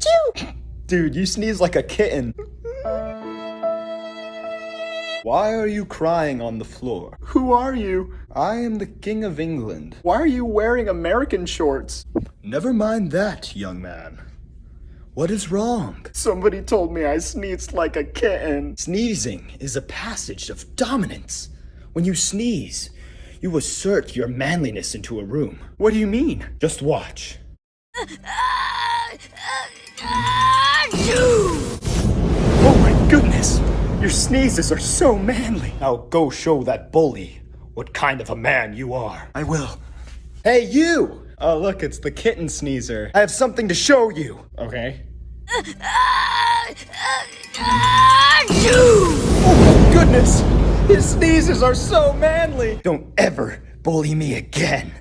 Achoo! Dude, you sneeze like a kitten. Why are you crying on the floor? Who are you? I am the King of England. Why are you wearing American shorts? Never mind that, young man. What is wrong? Somebody told me I sneezed like a kitten. Sneezing is a passage of dominance. When you sneeze, you assert your manliness into a room. What do you mean? Just watch. Oh my goodness! Your sneezes are so manly. Now go show that bully what kind of a man you are. I will. Hey, you! Oh, look, it's the kitten sneezer. I have something to show you. Okay. Oh my goodness! His sneezes are so manly. Don't ever bully me again.